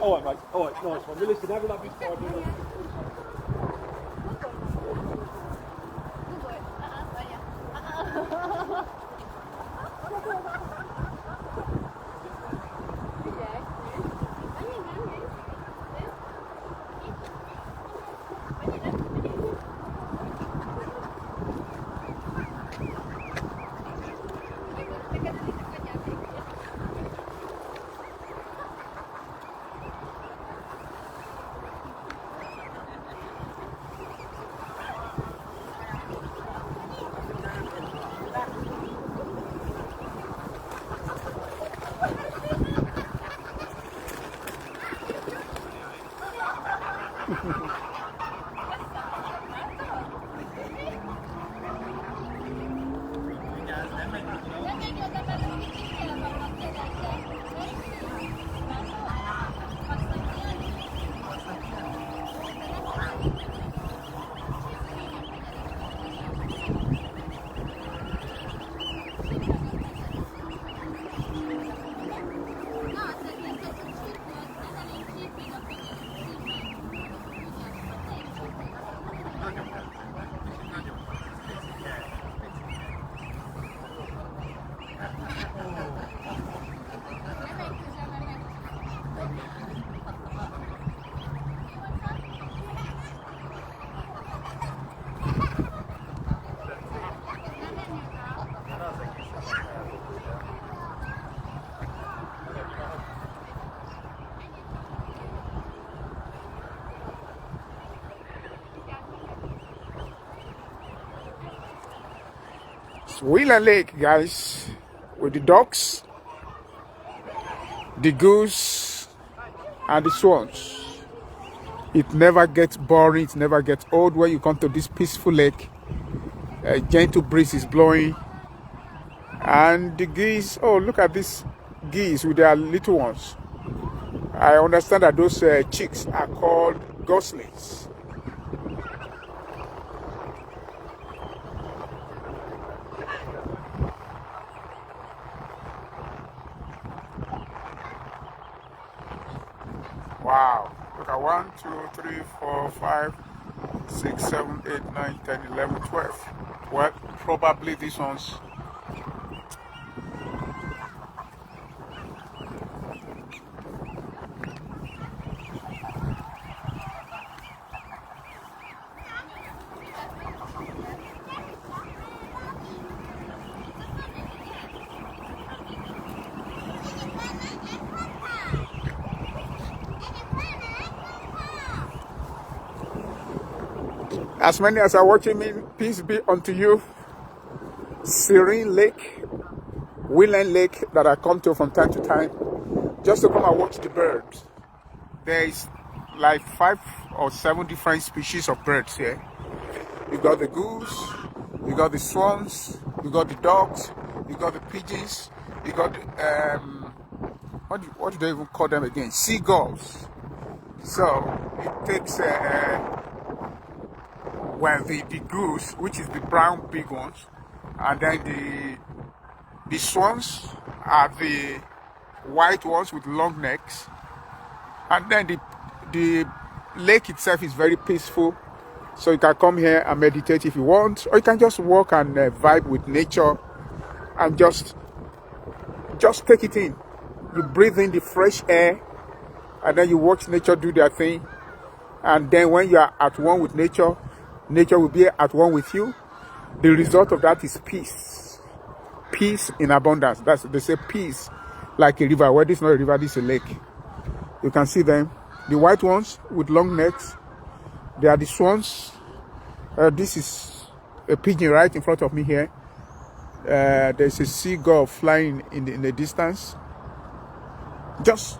All right, mate. All right, nice one. Well, listen, have a lovely time. Wheeler Lake, guys, with the ducks, the goose, and the swans. It never gets boring, it never gets old when you come to this peaceful lake. A gentle breeze is blowing, and the geese, oh, look at these geese with their little ones. I understand that those chicks are called goslings. Wow, look at 1, 2, 3, 4, 5, 6, 7, 8, 9, 10, 11, 12. Well, probably these ones. As many as are watching me, peace be unto you. Serene Lake, Wheeler Lake that I come to from time to time, just to come and watch the birds. There is like 5 or 7 different species of birds here. You got the goose, you got the swans, you got the dogs, you got the pigeons, you got the, what do they even call them again? Seagulls. So it takes well, the goose, which is the brown big ones, and then the swans are the white ones with long necks, and then the lake itself is very peaceful, so you can come here and meditate if you want, or you can just walk and vibe with nature and just take it in. You breathe in the fresh air, and then you watch nature do their thing, and then when you are at one with nature, nature will be at one with you. The result of that is peace. Peace in abundance. They say peace like a river. Well, this is not a river, this is a lake. You can see them. The white ones with long necks, they are the swans. This is a pigeon right in front of me here. There's a seagull flying in the distance. Just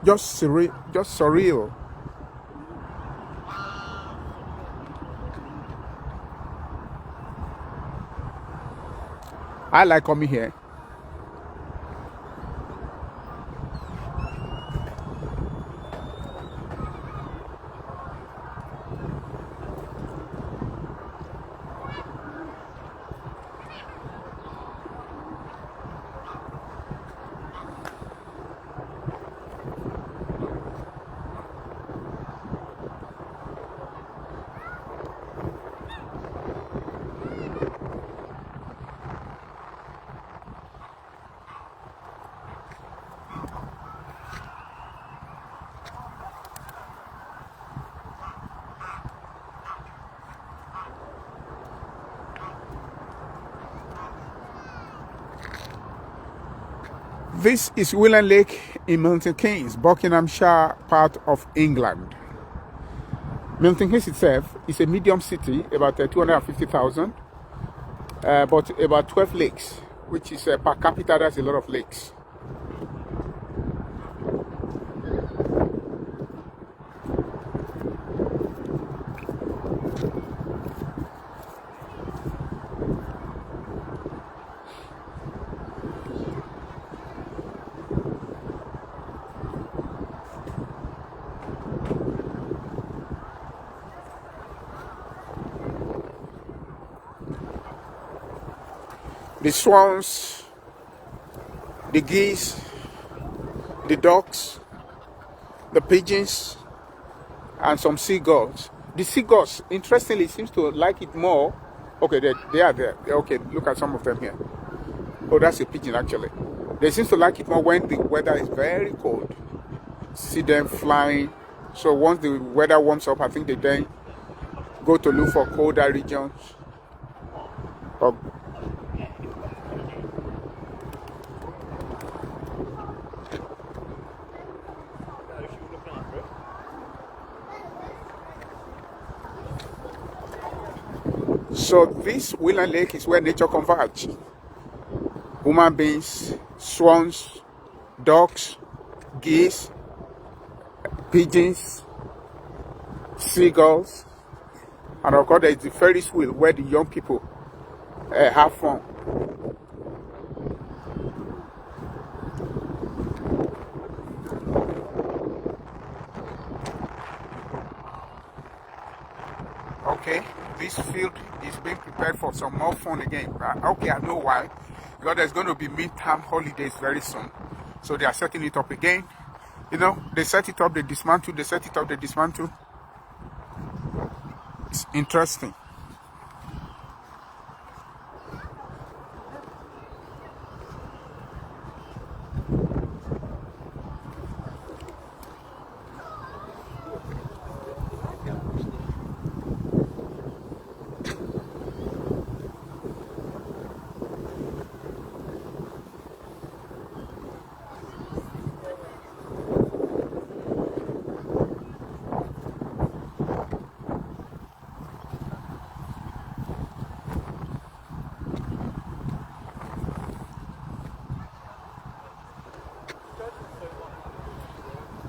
surreal. I like coming here. This is Willen Lake in Milton Keynes, Buckinghamshire part of England. Milton Keynes itself is a medium city, about 250,000, but about 12 lakes, which is per capita, that's a lot of lakes. The swans, the geese, the ducks, the pigeons, and some seagulls. The seagulls, interestingly, seems to like it more. Okay, they are there. Okay, look at some of them here. Oh, that's a pigeon actually. They seem to like it more when the weather is very cold. See them flying. So once the weather warms up, I think they then go to look for colder regions. Or so this Willen Lake is where nature converges. Human beings, swans, ducks, geese, pigeons, seagulls, and of course there is the Ferris wheel where the young people have fun. Okay, this field is being prepared for some more fun again. Okay, I know why. Because there's going to be midterm holidays very soon. So they are setting it up again. You know, they set it up, they dismantle, they set it up, they dismantle. It's interesting.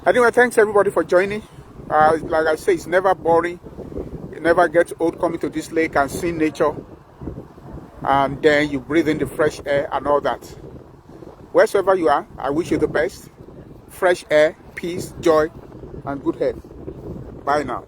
Anyway, thanks everybody for joining. Like I say, it's never boring. It never gets old coming to this lake and seeing nature. And then you breathe in the fresh air and all that. Wheresoever you are, I wish you the best. Fresh air, peace, joy, and good health. Bye now.